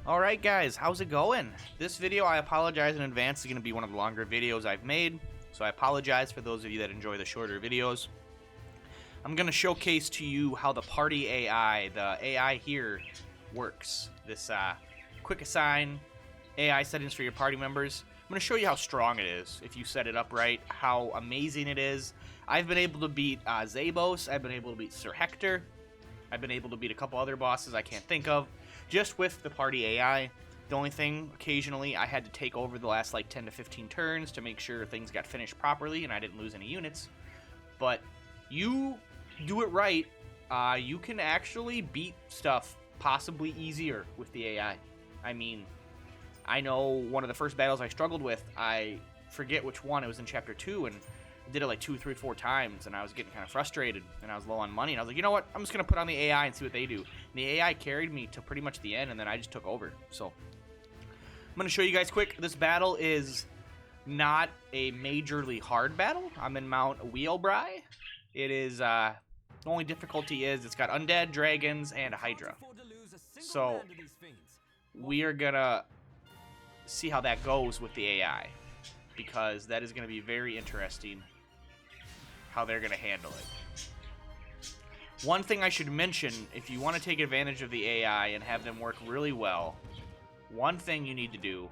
Alright guys, how's it going? This video, I apologize in advance, is going to be one of the longer videos I've made, so I apologize for those of you that enjoy the shorter videos. I'm going to showcase to you how the party AI, the AI here, works. This quick assign AI settings for your party members. I'm going to show you how strong it is if you set it up right, how amazing it is. I've been able to beat Zabos, I've been able to beat Sir Hector, I've been able to beat a couple other bosses I can't think of, just with the party AI. The only thing, occasionally, I had to take over the last like 10 to 15 turns to make sure things got finished properly and I didn't lose any units. But you do it right, you can actually beat stuff possibly easier with the AI. I mean, I know one of the first battles I struggled with, I forget which one, it was in Chapter 2, and I did it like 2, 3, 4 times, and I was getting kind of frustrated, and I was low on money, and I was like, you know what, I'm just going to put on the AI and see what they do. And the AI carried me to pretty much the end, and then I just took over. So, I'm going to show you guys quick. This battle is not a majorly hard battle. I'm in Mount Wheelbry. It is, the only difficulty is it's got undead, dragons, and a hydra. So, we are going to see how that goes with the AI, because that is going to be very interesting how they're going to handle it. One thing I should mention, if you want to take advantage of the AI and have them work really well, one thing you need to do,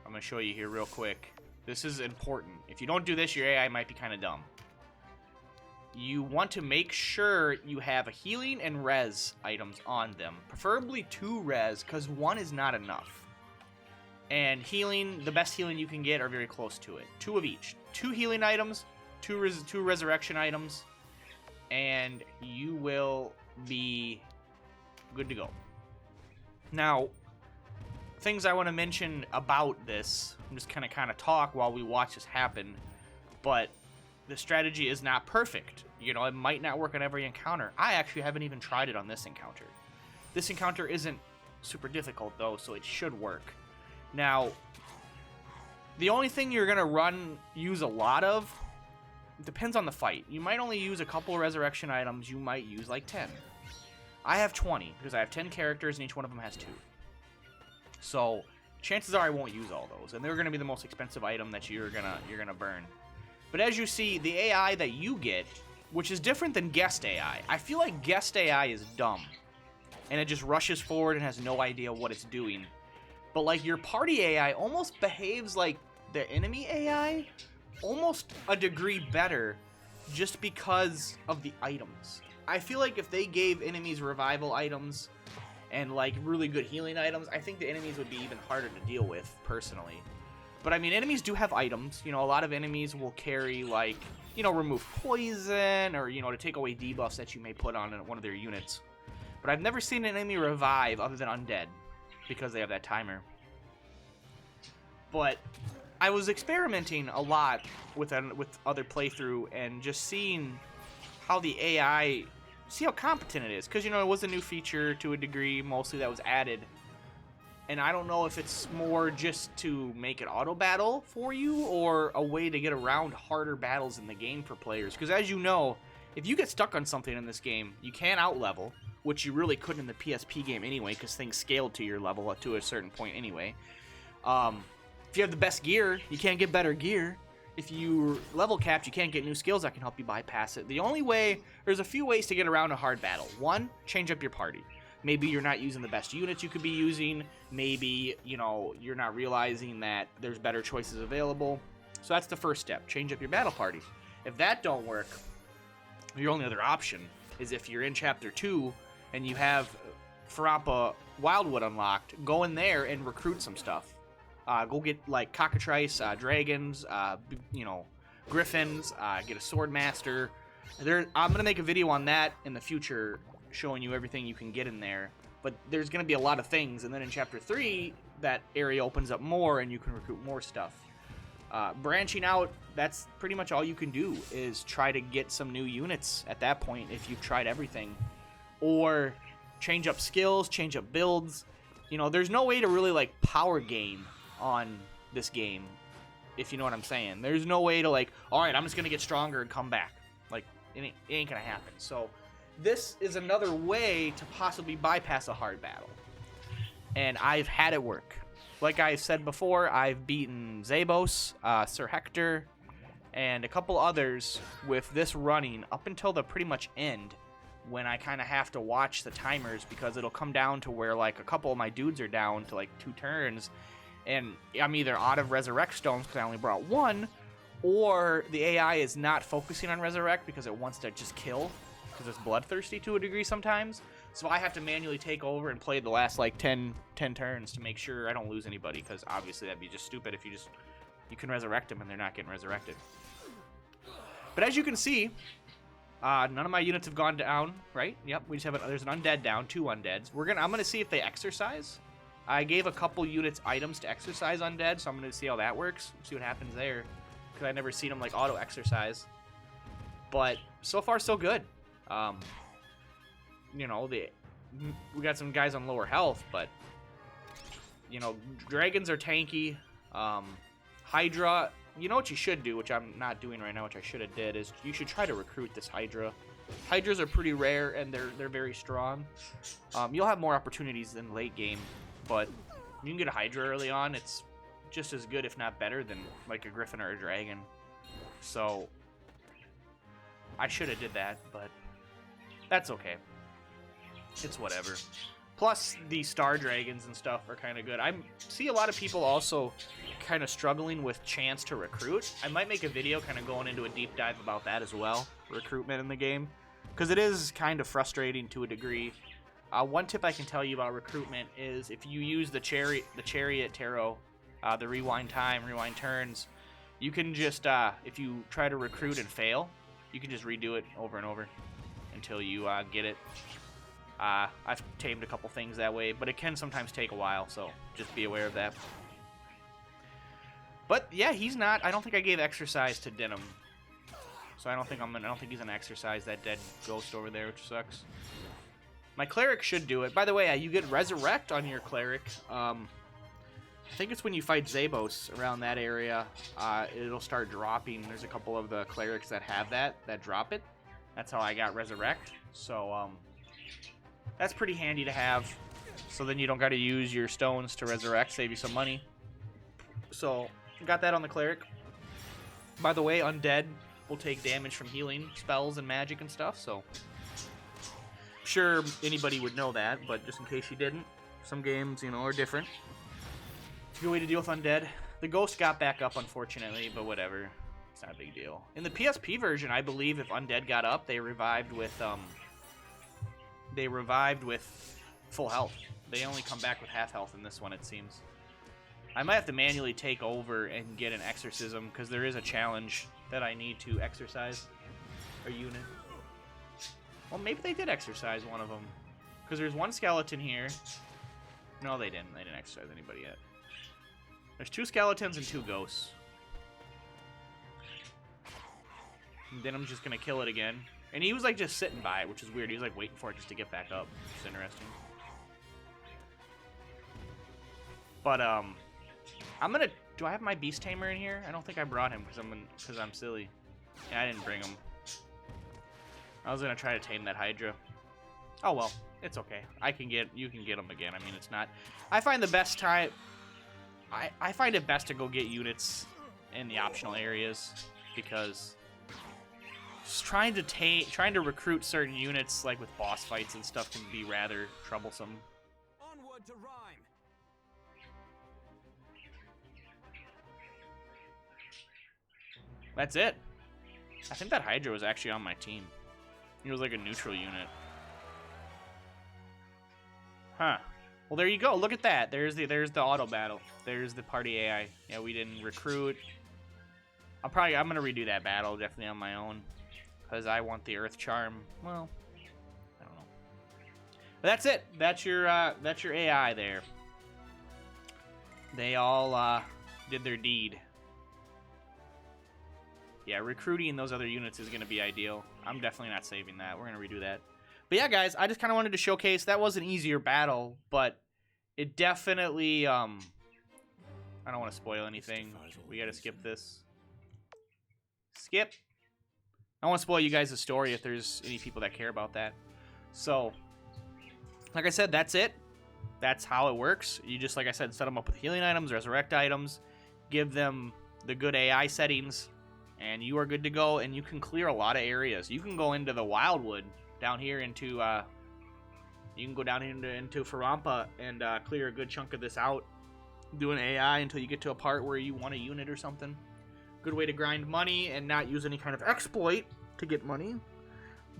I'm going to show you here real quick. This is important. If you don't do this, your AI might be kind of dumb. You want to make sure you have a healing and res items on them. Preferably 2 res, because 1 is not enough. And healing, the best healing you can get are very close to it. 2 of each. 2 healing items, 2 resurrection items, and you will be good to go. Now, things I want to mention about this, I'm just kind of talk while we watch this happen, but the strategy is not perfect. You know, it might not work on every encounter. I actually haven't even tried it on this encounter. This encounter isn't super difficult, though, so it should work. Now, the only thing you're going to use a lot of, depends on the fight. You might only use a couple of resurrection items, you might use like 10. I have 20, because I have 10 characters and each one of them has 2. So, chances are I won't use all those, and they're going to be the most expensive item that you're gonna burn. But as you see, the AI that you get, which is different than guest AI, I feel like guest AI is dumb, and it just rushes forward and has no idea what it's doing. But like your party AI almost behaves like the enemy AI, almost a degree better, just because of the items. I feel like if they gave enemies revival items and like really good healing items, I think the enemies would be even harder to deal with, personally. But I mean, enemies do have items. You know, a lot of enemies will carry like, you know, remove poison or, you know, to take away debuffs that you may put on one of their units. But I've never seen an enemy revive other than undead, because they have that timer. But I was experimenting a lot with other playthrough and just seeing how the AI, see how competent it is. Because, you know, it was a new feature to a degree, mostly that was added. And I don't know if it's more just to make it auto battle for you or a way to get around harder battles in the game for players. Because as you know, if you get stuck on something in this game, you can't out-level, which you really couldn't in the PSP game anyway, because things scaled to your level up to a certain point anyway. If you have the best gear, you can't get better gear. If you level capped, you can't get new skills that can help you bypass it. The only way, there's a few ways to get around a hard battle. 1, change up your party. Maybe you're not using the best units you could be using. Maybe, you know, you're not realizing that there's better choices available. So that's the first step. Change up your battle party. If that don't work, your only other option is if you're in Chapter 2 and you have Farampa Wildwood unlocked, go in there and recruit some stuff. Go get like cockatrice, dragons, you know, griffins, get a sword master. I'm gonna make a video on that in the future, showing you everything you can get in there. But there's gonna be a lot of things, and then in Chapter 3, that area opens up more, and you can recruit more stuff. Branching out, that's pretty much all you can do, is try to get some new units at that point if you've tried everything. Or change up skills, change up builds. You know, there's no way to really like power gain on this game, if you know what I'm saying. There's no way to like, alright, I'm just gonna get stronger and come back. Like, it ain't gonna happen. So this is another way to possibly bypass a hard battle. and I've had it work. Like I said before, I've beaten Zabos, Sir Hector, and a couple others with this running up until the pretty much end, when I kind of have to watch the timers, because it'll come down to where like a couple of my dudes are down to like 2 turns, and I'm either out of resurrect stones because I only brought 1, or the AI is not focusing on resurrect because it wants to just kill, because it's bloodthirsty to a degree sometimes. So I have to manually take over and play the last like 10 turns to make sure I don't lose anybody, because obviously that'd be just stupid if you can resurrect them and they're not getting resurrected. But as you can see, none of my units have gone down, right? Yep, we just have there's an undead down, 2 undeads. I'm gonna see if they exercise. I gave a couple units items to exercise undead, so I'm gonna see how that works, see what happens there, because I've never seen them like auto exercise. But so far so good. You know, we got some guys on lower health, but you know, dragons are tanky. Hydra, you know what you should do, which I'm not doing right now, which I should have did, is you should try to recruit this Hydra. Hydras are pretty rare and they're very strong. You'll have more opportunities in late game, but you can get a Hydra early on. It's just as good, if not better, than like a Griffin or a Dragon. So I should have did that, but that's okay. It's whatever. Plus, the Star Dragons and stuff are kind of good. I see a lot of people also kind of struggling with chance to recruit. I might make a video kind of going into a deep dive about that as well, recruitment in the game, because it is kind of frustrating to a degree. One tip I can tell you about recruitment is if you use the Chariot Tarot, the rewind time, rewind turns, you can just, if you try to recruit and fail, you can just redo it over and over until you get it. I've tamed a couple things that way, but it can sometimes take a while, so just be aware of that. But yeah, he's not. I don't think I gave exercise to Denim, so I don't think he's gonna exercise that dead ghost over there, which sucks. My cleric should do it. By the way, you get resurrect on your cleric. I think it's when you fight Zabos around that area. It'll start dropping. There's a couple of the clerics that have that drop it. That's how I got resurrect. So that's pretty handy to have. So then you don't got to use your stones to resurrect, save you some money. So got that on the cleric. By the way, undead will take damage from healing spells and magic and stuff. So sure, anybody would know that, but just in case you didn't, some games, you know, are different. It's a good way to deal with undead. The ghost got back up, unfortunately, but whatever. It's not a big deal. In the PSP version, I believe if undead got up, they revived with full health. They only come back with half health in this one, it seems. I might have to manually take over and get an exorcism, because there is a challenge that I need to exercise a unit. Well, maybe they did exercise one of them, because there's one skeleton here. No, they didn't. They didn't exercise anybody yet. There's 2 skeletons and 2 ghosts. And then I'm just going to kill it again. And he was like just sitting by it, which is weird. He was like waiting for it just to get back up. It's interesting. But I'm gonna. Do I have my beast tamer in here? I don't think I brought him because I'm silly. Yeah, I didn't bring him. I was gonna try to tame that Hydra. Oh well, it's okay. You can get him again. I mean, it's not. I find the best time. I find it best to go get units in the optional areas, because just trying to recruit certain units, like with boss fights and stuff, can be rather troublesome. Onward to Rhyme. That's it. I think that Hydra was actually on my team. He was like a neutral unit. Huh. Well, there you go. Look at that. There's the auto battle. There's the party AI. Yeah, we didn't recruit. I'm gonna redo that battle definitely on my own, because I want the Earth Charm. Well, I don't know. But that's it. That's your AI there. They all did their deed. Yeah, recruiting those other units is going to be ideal. I'm definitely not saving that. We're going to redo that. But yeah, guys, I just kind of wanted to showcase that was an easier battle, but it definitely, I don't want to spoil anything. We got to skip this. Skip. I don't want to spoil you guys' story if there's any people that care about that. So, like I said, that's it. that's how it works. You just, like I said, set them up with healing items, resurrect items, give them the good AI settings, and you are good to go. And you can clear a lot of areas. You can go into the Wildwood down here into you can go down into Farampa and clear a good chunk of this out, doing AI until you get to a part where you want a unit or something. Good way to grind money and not use any kind of exploit to get money.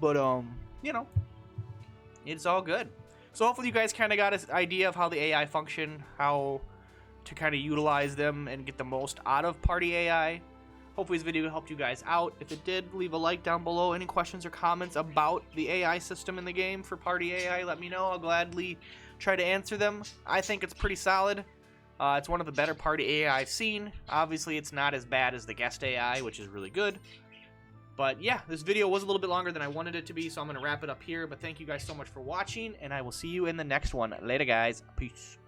But you know, it's all good. So hopefully you guys kind of got an idea of how the AI function, how to kind of utilize them and get the most out of party AI. Hopefully this video helped you guys out. If it did, leave a like down below. Any questions or comments about the AI system in the game for party AI, let me know. I'll gladly try to answer them. I think it's pretty solid. It's one of the better party AI I've seen. Obviously, it's not as bad as the guest AI, which is really good. But yeah, this video was a little bit longer than I wanted it to be, so I'm going to wrap it up here. But thank you guys so much for watching, and I will see you in the next one. Later, guys. Peace.